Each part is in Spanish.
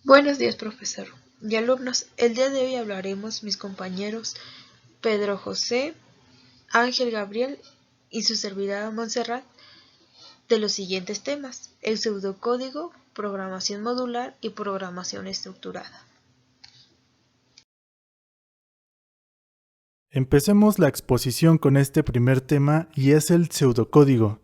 Buenos días, profesor y alumnos. El día de hoy hablaremos mis compañeros Pedro José, Ángel Gabriel y su servidora Montserrat de los siguientes temas: el pseudocódigo, programación modular y programación estructurada. Empecemos la exposición con este primer tema y es el pseudocódigo.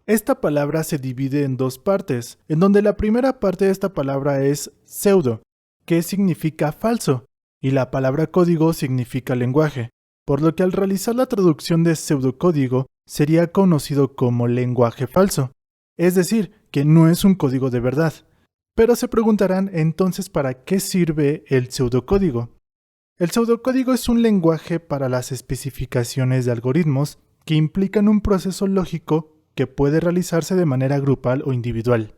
Esta palabra se divide en dos partes, en donde la primera parte de esta palabra es pseudo, que significa falso, y la palabra código significa lenguaje, por lo que al realizar la traducción de pseudocódigo sería conocido como lenguaje falso, es decir, que no es un código de verdad. Pero se preguntarán entonces ¿para qué sirve el pseudocódigo? El pseudocódigo es un lenguaje para las especificaciones de algoritmos que implican un proceso lógico que puede realizarse de manera grupal o individual.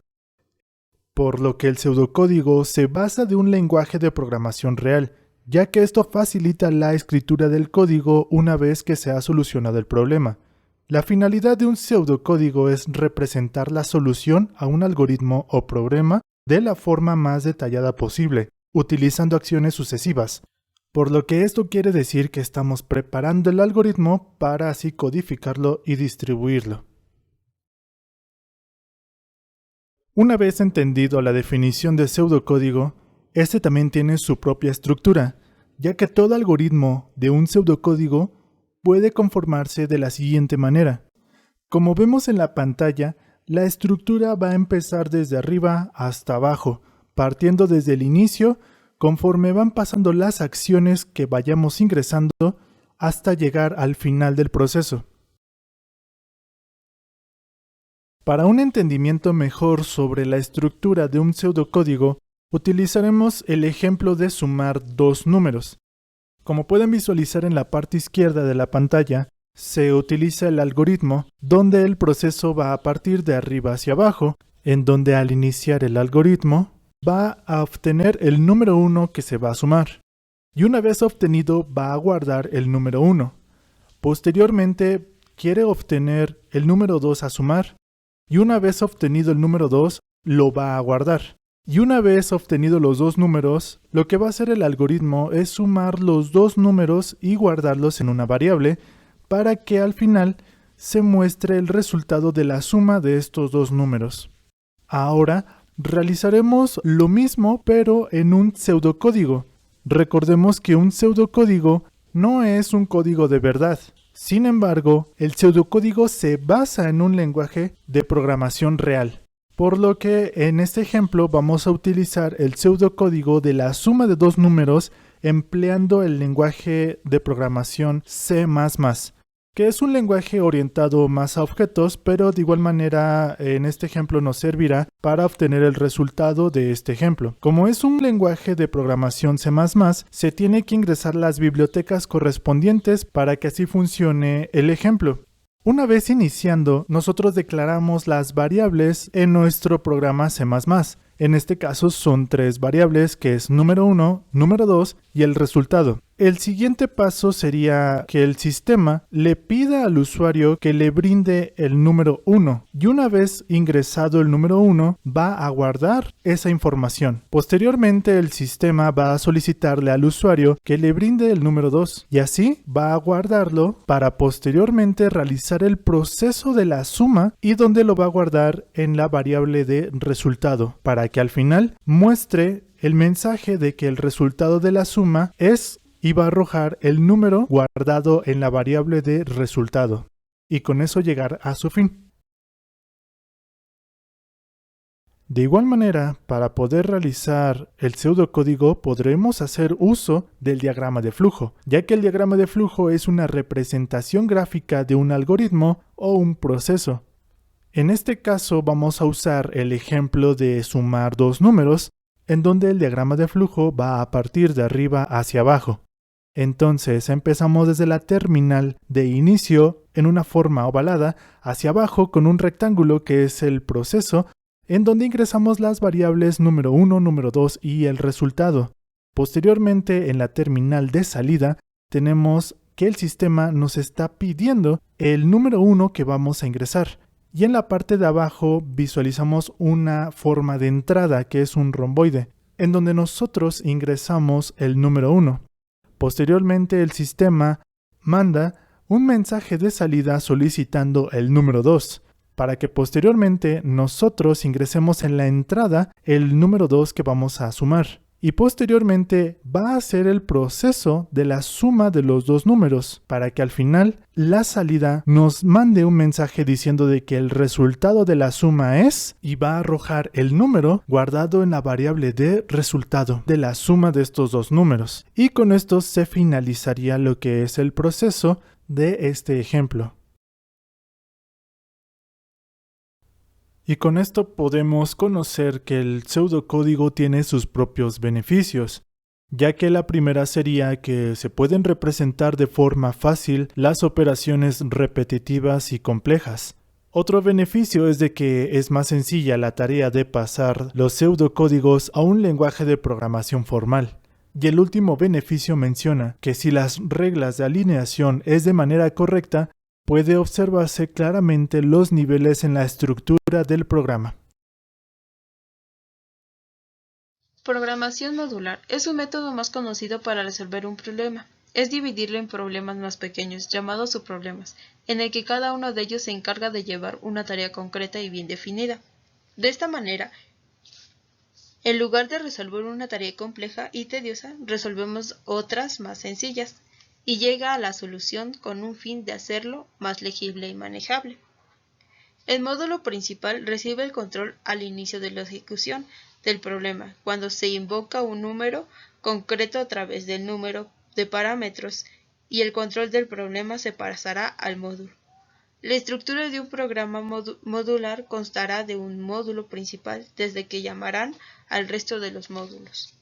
Por lo que el pseudocódigo se basa de un lenguaje de programación real, ya que esto facilita la escritura del código una vez que se ha solucionado el problema. La finalidad de un pseudocódigo es representar la solución a un algoritmo o problema de la forma más detallada posible, utilizando acciones sucesivas. Por lo que esto quiere decir que estamos preparando el algoritmo para así codificarlo y distribuirlo. Una vez entendido la definición de pseudocódigo, este también tiene su propia estructura, ya que todo algoritmo de un pseudocódigo puede conformarse de la siguiente manera. Como vemos en la pantalla, la estructura va a empezar desde arriba hasta abajo, partiendo desde el inicio conforme van pasando las acciones que vayamos ingresando hasta llegar al final del proceso. Para un entendimiento mejor sobre la estructura de un pseudocódigo, utilizaremos el ejemplo de sumar dos números. Como pueden visualizar en la parte izquierda de la pantalla, se utiliza el algoritmo donde el proceso va a partir de arriba hacia abajo, en donde al iniciar el algoritmo va a obtener el número 1 que se va a sumar, y una vez obtenido va a guardar el número 1. Posteriormente quiere obtener el número 2 a sumar, y una vez obtenido el número 2 lo va a guardar. Y una vez obtenido los dos números, lo que va a hacer el algoritmo es sumar los dos números y guardarlos en una variable para que al final se muestre el resultado de la suma de estos dos números. Ahora realizaremos lo mismo pero en un pseudocódigo. Recordemos que un pseudocódigo no es un código de verdad. Sin embargo, el pseudocódigo se basa en un lenguaje de programación real. Por lo que en este ejemplo vamos a utilizar el pseudocódigo de la suma de dos números empleando el lenguaje de programación C++, que es un lenguaje orientado más a objetos, pero de igual manera en este ejemplo nos servirá para obtener el resultado de este ejemplo. Como es un lenguaje de programación C++, se tiene que ingresar las bibliotecas correspondientes para que así funcione el ejemplo. Una vez iniciando, nosotros declaramos las variables en nuestro programa C++. En este caso son tres variables que es número 1, número 2 y el resultado. El siguiente paso sería que el sistema le pida al usuario que le brinde el número 1 y una vez ingresado el número 1 va a guardar esa información. Posteriormente el sistema va a solicitarle al usuario que le brinde el número 2 y así va a guardarlo para posteriormente realizar el proceso de la suma y donde lo va a guardar en la variable de resultado para que al final muestre el mensaje de que el resultado de la suma es y va a arrojar el número guardado en la variable de resultado, y con eso llegar a su fin. De igual manera, para poder realizar el pseudocódigo podremos hacer uso del diagrama de flujo, ya que el diagrama de flujo es una representación gráfica de un algoritmo o un proceso. En este caso vamos a usar el ejemplo de sumar dos números, en donde el diagrama de flujo va a partir de arriba hacia abajo. Entonces empezamos desde la terminal de inicio en una forma ovalada hacia abajo con un rectángulo que es el proceso en donde ingresamos las variables número 1, número 2 y el resultado. Posteriormente en la terminal de salida tenemos que el sistema nos está pidiendo el número 1 que vamos a ingresar. Y en la parte de abajo visualizamos una forma de entrada que es un romboide. en donde nosotros ingresamos el número 1. Posteriormente el sistema manda un mensaje de salida solicitando el número 2, para que posteriormente nosotros ingresemos en la entrada el número 2 que vamos a sumar. Y posteriormente va a hacer el proceso de la suma de los dos números, para que al final la salida nos mande un mensaje diciendo de que el resultado de la suma es, y va a arrojar el número guardado en la variable de resultado de la suma de estos dos números. Y con esto se finalizaría lo que es el proceso de este ejemplo. Y con esto podemos conocer que el pseudocódigo tiene sus propios beneficios, ya que la primera sería que se pueden representar de forma fácil las operaciones repetitivas y complejas. Otro beneficio es de que es más sencilla la tarea de pasar los pseudocódigos a un lenguaje de programación formal. Y el último beneficio menciona que si las reglas de alineación es de manera correcta, puede observarse claramente los niveles en la estructura del programa. Programación modular es un método más conocido para resolver un problema. Es dividirlo en problemas más pequeños, llamados subproblemas, en el que cada uno de ellos se encarga de llevar una tarea concreta y bien definida. De esta manera, en lugar de resolver una tarea compleja y tediosa, resolvemos otras más sencillas, y llega a la solución con un fin de hacerlo más legible y manejable. El módulo principal recibe el control al inicio de la ejecución del problema, cuando se invoca un número concreto a través del número de parámetros, y el control del problema se pasará al módulo. La estructura de un programa modular constará de un módulo principal, desde que llamarán al resto de los módulos.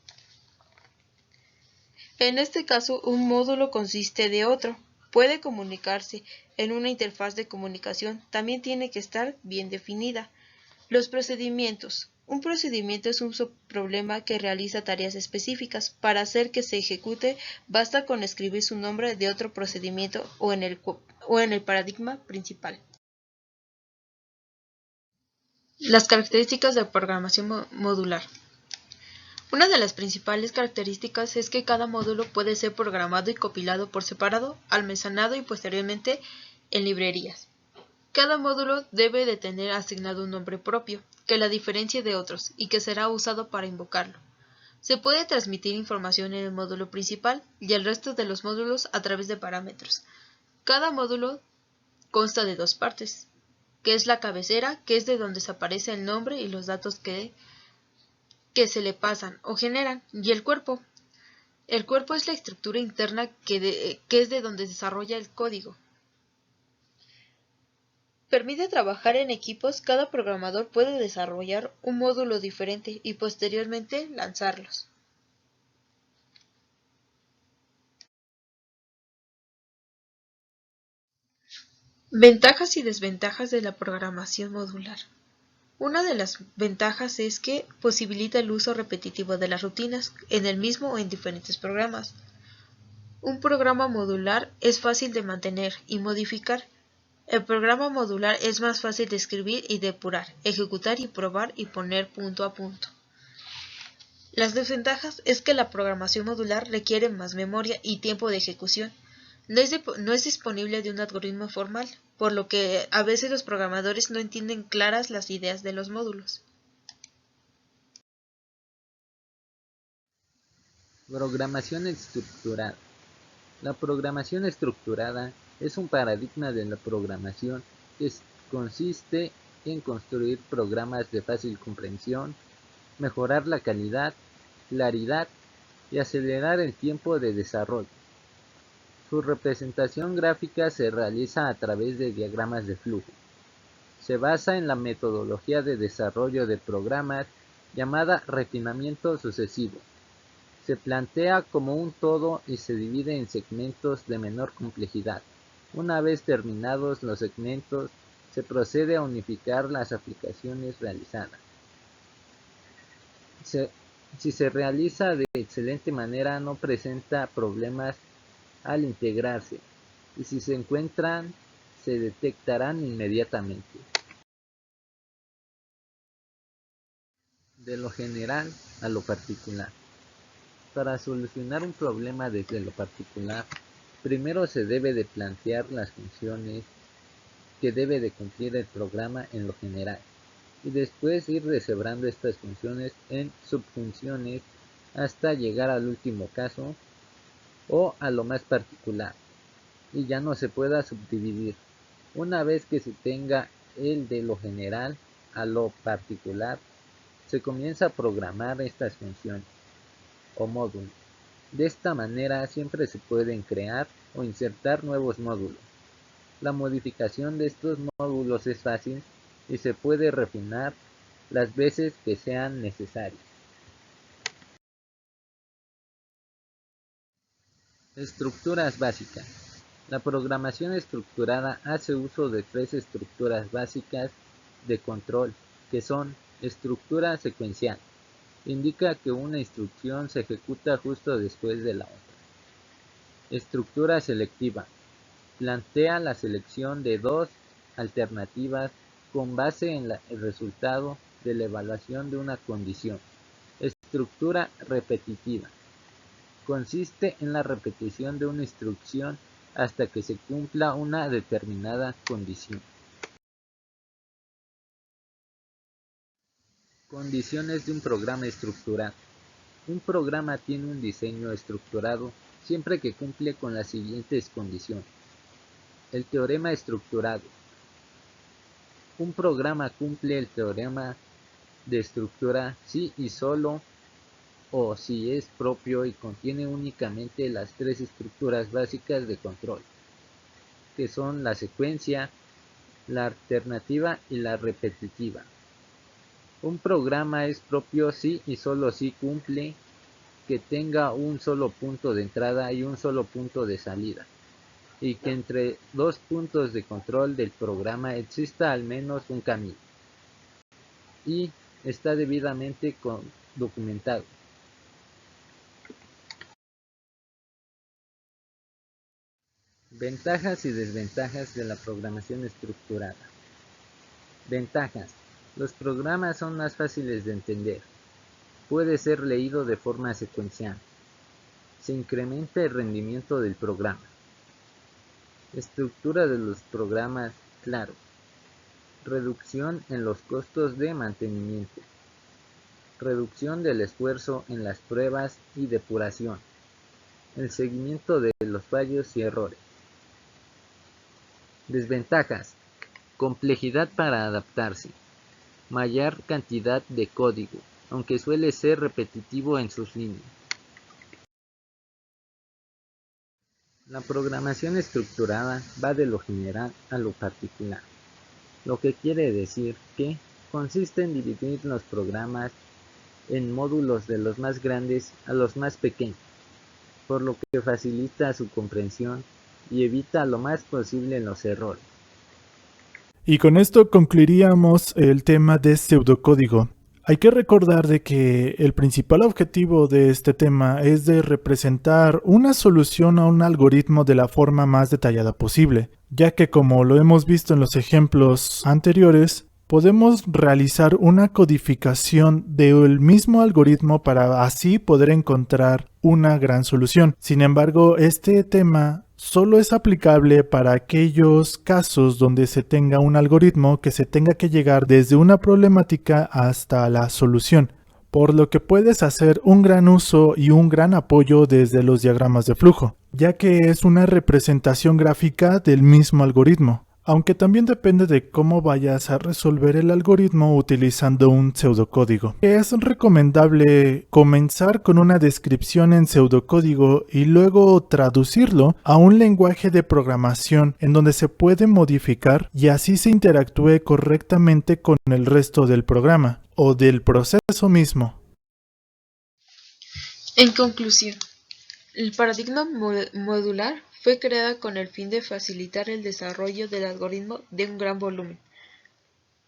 En este caso, un módulo consiste de otro. Puede comunicarse en una interfaz de comunicación. También tiene que estar bien definida. Los procedimientos. Un procedimiento es un subproblema que realiza tareas específicas. Para hacer que se ejecute, basta con escribir su nombre de otro procedimiento o en el paradigma principal. Las características de programación modular. Una de las principales características es que cada módulo puede ser programado y compilado por separado, almacenado y posteriormente en librerías. Cada módulo debe de tener asignado un nombre propio, que la diferencie de otros y que será usado para invocarlo. Se puede transmitir información en el módulo principal y el resto de los módulos a través de parámetros. Cada módulo consta de dos partes, que es la cabecera, que es de donde se aparece el nombre y los datos que se le pasan o generan, y el cuerpo. El cuerpo es la estructura interna que es de donde se desarrolla el código. Permite trabajar en equipos. Cada programador puede desarrollar un módulo diferente y posteriormente lanzarlos. Ventajas y desventajas de la programación modular. Una de las ventajas es que posibilita el uso repetitivo de las rutinas en el mismo o en diferentes programas. Un programa modular es fácil de mantener y modificar. El programa modular es más fácil de escribir y depurar, ejecutar y probar y poner punto a punto. Las desventajas es que la programación modular requiere más memoria y tiempo de ejecución. No es disponible de un algoritmo formal, por lo que a veces los programadores no entienden claras las ideas de los módulos. Programación estructurada. La programación estructurada es un paradigma de la programación que consiste en construir programas de fácil comprensión, mejorar la calidad, claridad y acelerar el tiempo de desarrollo. Su representación gráfica se realiza a través de diagramas de flujo. Se basa en la metodología de desarrollo de programas llamada refinamiento sucesivo. Se plantea como un todo y se divide en segmentos de menor complejidad. Una vez terminados los segmentos, se procede a unificar las aplicaciones realizadas. Si se realiza de excelente manera, no presenta problemas al integrarse, y si se encuentran, se detectarán inmediatamente. De lo general a lo particular. Para solucionar un problema desde lo particular, primero se debe de plantear las funciones que debe de cumplir el programa en lo general, y después ir deshebrando estas funciones en subfunciones hasta llegar al último caso o a lo más particular, y ya no se pueda subdividir. Una vez que se tenga el de lo general a lo particular, se comienza a programar estas funciones o módulos. De esta manera siempre se pueden crear o insertar nuevos módulos. La modificación de estos módulos es fácil y se puede refinar las veces que sean necesarias. Estructuras básicas. La programación estructurada hace uso de tres estructuras básicas de control, que son estructura secuencial. Indica que una instrucción se ejecuta justo después de la otra. Estructura selectiva. Plantea la selección de dos alternativas con base en el resultado de la evaluación de una condición. Estructura repetitiva. Consiste en la repetición de una instrucción hasta que se cumpla una determinada condición. Condiciones de un programa estructurado. Un programa tiene un diseño estructurado siempre que cumple con las siguientes condiciones. El teorema estructurado. Un programa cumple el teorema de estructura si y solo o si es propio y contiene únicamente las tres estructuras básicas de control, que son la secuencia, la alternativa y la repetitiva. Un programa es propio si y solo si cumple que tenga un solo punto de entrada y un solo punto de salida, y que entre dos puntos de control del programa exista al menos un camino, y está debidamente documentado. Ventajas y desventajas de la programación estructurada. Ventajas. Los programas son más fáciles de entender. Puede ser leído de forma secuencial. Se incrementa el rendimiento del programa. Estructura de los programas claro. Reducción en los costos de mantenimiento. Reducción del esfuerzo en las pruebas y depuración. El seguimiento de los fallos y errores. Desventajas. Complejidad para adaptarse. Mayor cantidad de código, aunque suele ser repetitivo en sus líneas. La programación estructurada va de lo general a lo particular, lo que quiere decir que consiste en dividir los programas en módulos de los más grandes a los más pequeños, por lo que facilita su comprensión y evita lo más posible los errores. Y con esto concluiríamos el tema de pseudocódigo. Hay que recordar de que el principal objetivo de este tema es de representar una solución a un algoritmo de la forma más detallada posible, ya que como lo hemos visto en los ejemplos anteriores, podemos realizar una codificación del mismo algoritmo para así poder encontrar una gran solución. Sin embargo, este tema solo es aplicable para aquellos casos donde se tenga un algoritmo que se tenga que llegar desde una problemática hasta la solución, por lo que puedes hacer un gran uso y un gran apoyo desde los diagramas de flujo, ya que es una representación gráfica del mismo algoritmo, aunque también depende de cómo vayas a resolver el algoritmo utilizando un pseudocódigo. Es recomendable comenzar con una descripción en pseudocódigo y luego traducirlo a un lenguaje de programación en donde se puede modificar y así se interactúe correctamente con el resto del programa o del proceso mismo. En conclusión, el paradigma modular fue creada con el fin de facilitar el desarrollo del algoritmo de un gran volumen,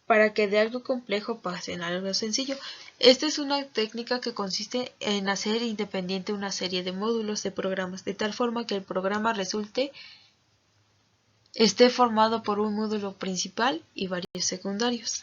para que de algo complejo pase en algo sencillo. Esta es una técnica que consiste en hacer independiente una serie de módulos de programas, de tal forma que el programa esté formado por un módulo principal y varios secundarios.